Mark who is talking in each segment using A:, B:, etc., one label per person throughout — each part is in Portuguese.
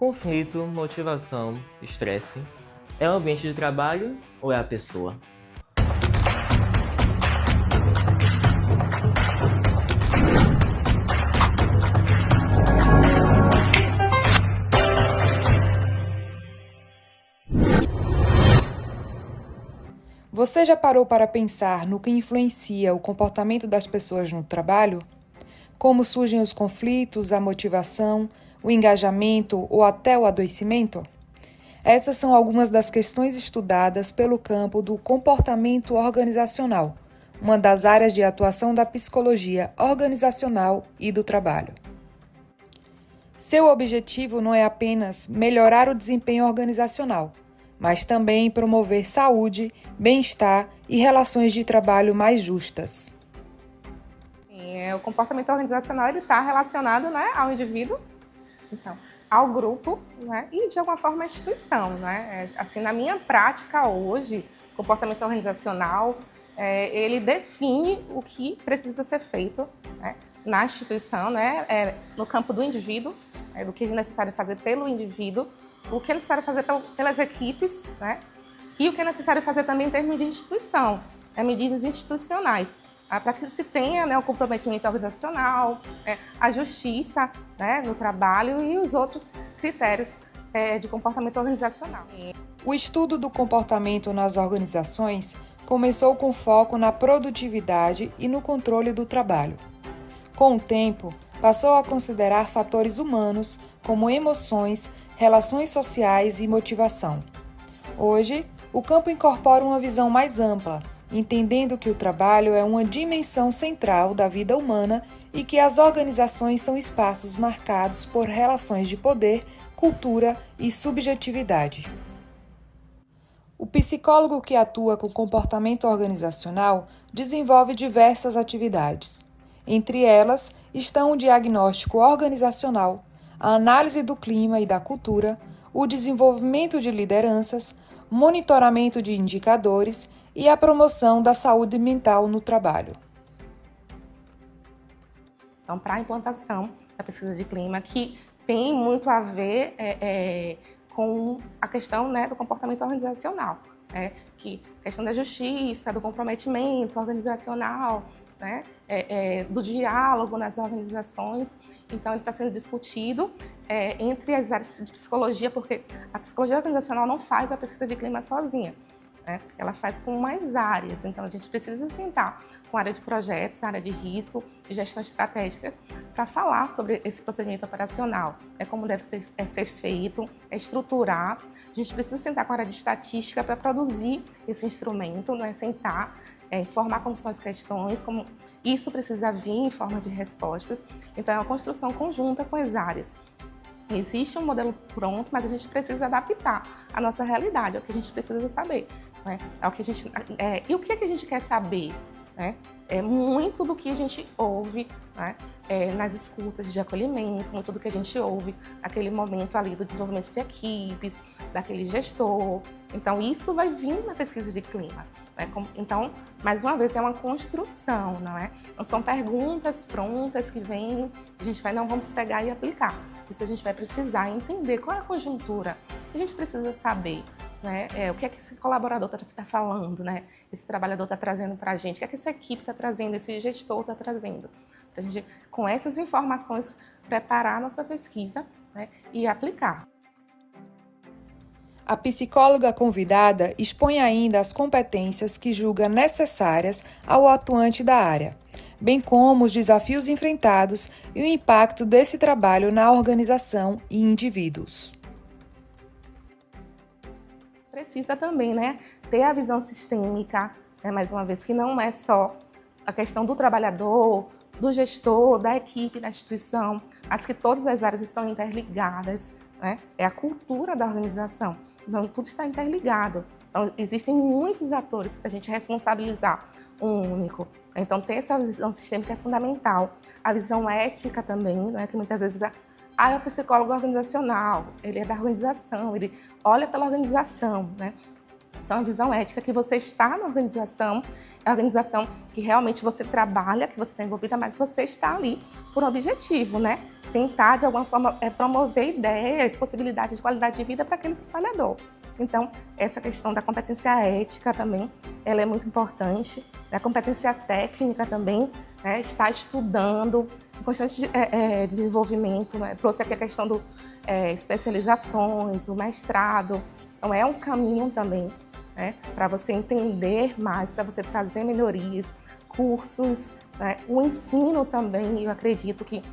A: Conflito, motivação, estresse. É o ambiente de trabalho ou é a pessoa?
B: Você já parou para pensar no que influencia o comportamento das pessoas no trabalho? Como surgem os conflitos, a motivação, o engajamento ou até o adoecimento? Essas são algumas das questões estudadas pelo campo do comportamento organizacional, uma das áreas de atuação da psicologia organizacional e do trabalho. Seu objetivo não é apenas melhorar o desempenho organizacional, mas também promover saúde, bem-estar e relações de trabalho mais justas.
C: O comportamento organizacional está relacionado, né, ao indivíduo, então, ao grupo, né, e de alguma forma à instituição. Né? Assim, na minha prática hoje, o comportamento organizacional ele define o que precisa ser feito, né, na instituição, né, no campo do indivíduo, do que é necessário fazer pelo indivíduo, o que é necessário fazer pelas equipes, né, e o que é necessário fazer também em termos de instituição, medidas institucionais, para que se tenha, né, o comprometimento organizacional, a justiça, né, no trabalho e os outros critérios de comportamento organizacional.
B: O estudo do comportamento nas organizações começou com foco na produtividade e no controle do trabalho. Com o tempo, passou a considerar fatores humanos como emoções, relações sociais e motivação. Hoje, o campo incorpora uma visão mais ampla, entendendo que o trabalho é uma dimensão central da vida humana e que as organizações são espaços marcados por relações de poder, cultura e subjetividade. O psicólogo que atua com comportamento organizacional desenvolve diversas atividades. Entre elas estão o diagnóstico organizacional, a análise do clima e da cultura, o desenvolvimento de lideranças, monitoramento de indicadores e a promoção da saúde mental no trabalho.
C: Então, para a implantação da pesquisa de clima, que tem muito a ver com a questão, né, do comportamento organizacional, que a questão da justiça, do comprometimento organizacional, né, do diálogo nas organizações. Então, ele está sendo discutido entre as áreas de psicologia, porque a psicologia organizacional não faz a pesquisa de clima sozinha. Ela faz com mais áreas, então a gente precisa sentar com a área de projetos, a área de risco e gestão estratégica para falar sobre esse procedimento operacional, como deve ser feito, estruturar. A gente precisa sentar com a área de estatística para produzir esse instrumento, sentar, informar como são as questões, como isso precisa vir em forma de respostas. Então é uma construção conjunta com as áreas. Existe um modelo pronto, mas a gente precisa adaptar a nossa realidade, é o que a gente precisa saber. É o que a gente, e o que a gente quer saber? É muito do que a gente ouve, nas escutas de acolhimento, muito do que a gente ouve naquele momento ali do desenvolvimento de equipes, daquele gestor. Então, isso vai vir na pesquisa de clima. Então, mais uma vez, é uma construção, não é? Não são perguntas prontas que vêm, a gente vai, não, vamos pegar e aplicar. Isso a gente vai precisar entender qual é a conjuntura. A gente precisa saber, o que é que esse colaborador está falando, esse trabalhador está trazendo para a gente, o que é que essa equipe está trazendo, esse gestor está trazendo. Para a gente, com essas informações, preparar a nossa pesquisa, e aplicar.
B: A psicóloga convidada expõe ainda as competências que julga necessárias ao atuante da área, bem como os desafios enfrentados e o impacto desse trabalho na organização e indivíduos.
C: Precisa também, ter a visão sistêmica, mais uma vez, que não é só a questão do trabalhador, do gestor, da equipe, da instituição, mas que todas as áreas estão interligadas, É a cultura da organização, então tudo está interligado. Então, existem muitos atores para a gente responsabilizar um único. Então, ter essa visão sistêmica é fundamental. A visão ética também, que muitas vezes é o psicólogo organizacional, ele é da organização, ele olha pela organização, Então, a visão ética é que você está na organização, é a organização que realmente você trabalha, que você está envolvida, mas você está ali por um objetivo, né? Tentar, de alguma forma, promover ideias, possibilidades de qualidade de vida para aquele trabalhador. Então, essa questão da competência ética também, ela é muito importante. A competência técnica também, né? Está estudando, em constante desenvolvimento, né? Trouxe aqui a questão do especializações, o mestrado. Então, é um caminho também, né, para você entender mais, para você trazer melhorias, cursos, né, o ensino também. Eu acredito que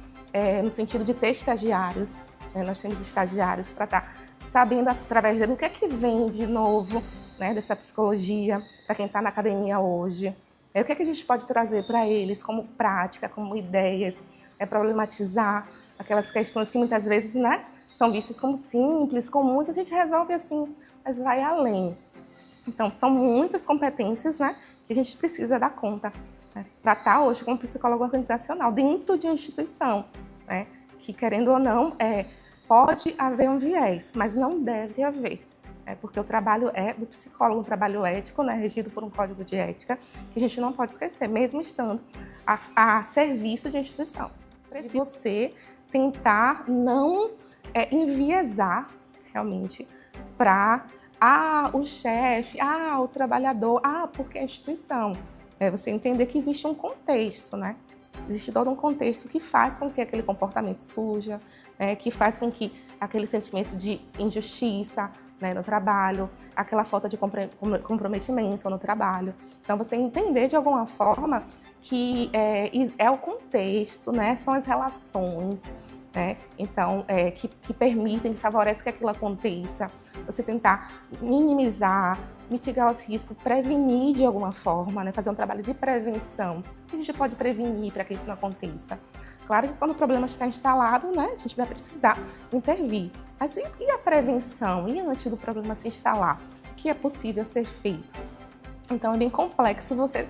C: no sentido de ter estagiários, né, nós temos estagiários para estar sabendo através dele o que é que vem de novo, né, dessa psicologia, para quem está na academia hoje, o que é que a gente pode trazer para eles como prática, como ideias, problematizar aquelas questões que muitas vezes, né, são vistas como simples, comuns, a gente resolve assim, mas vai além. Então, são muitas competências, né, que a gente precisa dar conta, né, para estar hoje como psicólogo organizacional dentro de uma instituição, né, que, querendo ou não, pode haver um viés, mas não deve haver, porque o trabalho do psicólogo, um trabalho ético, né, regido por um código de ética, que a gente não pode esquecer, mesmo estando a serviço de instituição. Precisa você tentar não enviesar realmente para o chefe, o trabalhador, porque a instituição. Você entender que existe um contexto, né? Existe todo um contexto que faz com que aquele comportamento surja, que faz com que aquele sentimento de injustiça, né, no trabalho, aquela falta de comprometimento no trabalho. Então, você entender de alguma forma que é o contexto, né, são as relações, né, então, que permitem, que favorecem que aquilo aconteça. Você tentar minimizar, mitigar os riscos, prevenir de alguma forma, né, fazer um trabalho de prevenção. O que a gente pode prevenir para que isso não aconteça? Claro que quando o problema está instalado, né, a gente vai precisar intervir. Mas e a prevenção? E antes do problema se instalar? O que é possível ser feito? Então, é bem complexo você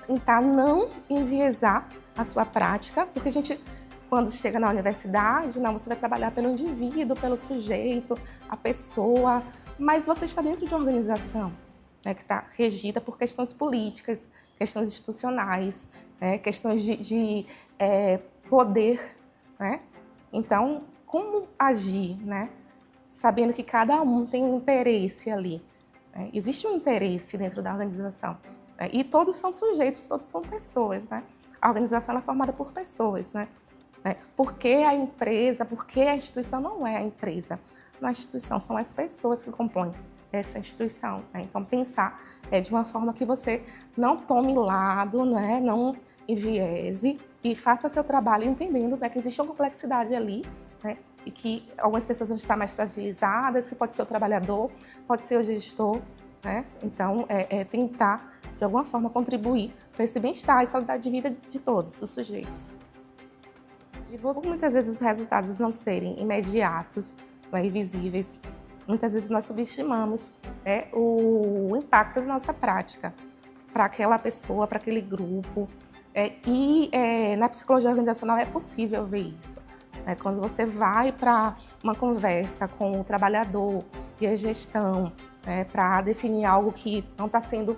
C: tentar não enviesar a sua prática, porque a gente, quando chega na universidade, não, você vai trabalhar pelo indivíduo, pelo sujeito, a pessoa, mas você está dentro de uma organização, né, que está regida por questões políticas, questões institucionais, né, questões de poder, né? Então, como agir, né? Sabendo que cada um tem um interesse ali, né? Existe um interesse dentro da organização, né? E todos são sujeitos, todos são pessoas, né? A organização é formada por pessoas, né? Por que a empresa, por que a instituição não é a empresa? Na instituição são as pessoas que compõem essa instituição, né? Então, pensar de uma forma que você não tome lado, né? Não enviese e faça seu trabalho entendendo, né, que existe uma complexidade ali, né? E que algumas pessoas vão estar mais fragilizadas, que pode ser o trabalhador, pode ser o gestor, né? Então, tentar, de alguma forma, contribuir para esse bem-estar e qualidade de vida de todos os sujeitos. Muitas vezes os resultados não serem imediatos, e visíveis, muitas vezes nós subestimamos o impacto da nossa prática para aquela pessoa, para aquele grupo. Na psicologia organizacional é possível ver isso. Quando você vai para uma conversa com o trabalhador e a gestão, para definir algo que não está sendo,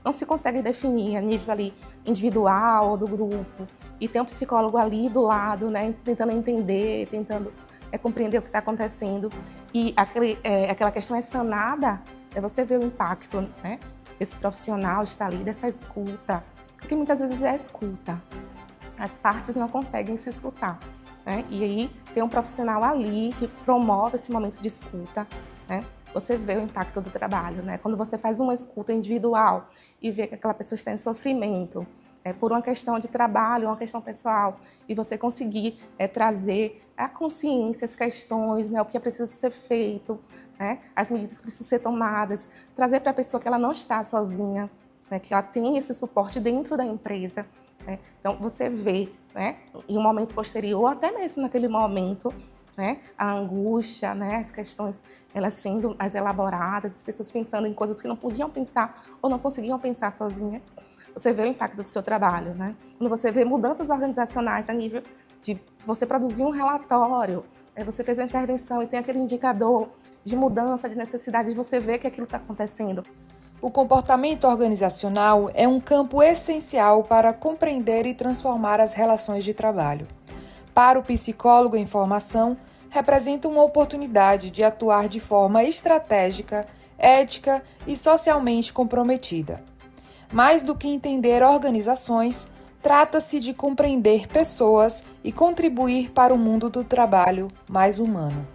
C: não se consegue definir a nível ali individual ou do grupo, e tem um psicólogo ali do lado, né, tentando entender, tentando compreender o que está acontecendo, e aquela questão é sanada, você vê o impacto, né? Esse profissional está ali, dessa escuta, porque muitas vezes é a escuta. As partes não conseguem se escutar, né? E aí tem um profissional ali que promove esse momento de escuta, né? Você vê o impacto do trabalho, né? Quando você faz uma escuta individual e vê que aquela pessoa está em sofrimento, por uma questão de trabalho, uma questão pessoal, e você conseguir trazer a consciência, as questões, né? O que é preciso ser feito, né? As medidas que precisam ser tomadas, trazer para a pessoa que ela não está sozinha, né? Que ela tem esse suporte dentro da empresa, né? Então, você vê, né, em um momento posterior, até mesmo naquele momento, né, a angústia, né, as questões elas sendo mais elaboradas, as pessoas pensando em coisas que não podiam pensar ou não conseguiam pensar sozinhas. Você vê o impacto do seu trabalho, né? Quando você vê mudanças organizacionais a nível de você produzir um relatório, você fez uma intervenção e tem aquele indicador de mudança, de necessidade, de você ver que aquilo está acontecendo.
B: O comportamento organizacional é um campo essencial para compreender e transformar as relações de trabalho. Para o psicólogo em formação, representa uma oportunidade de atuar de forma estratégica, ética e socialmente comprometida. Mais do que entender organizações, trata-se de compreender pessoas e contribuir para um mundo do trabalho mais humano.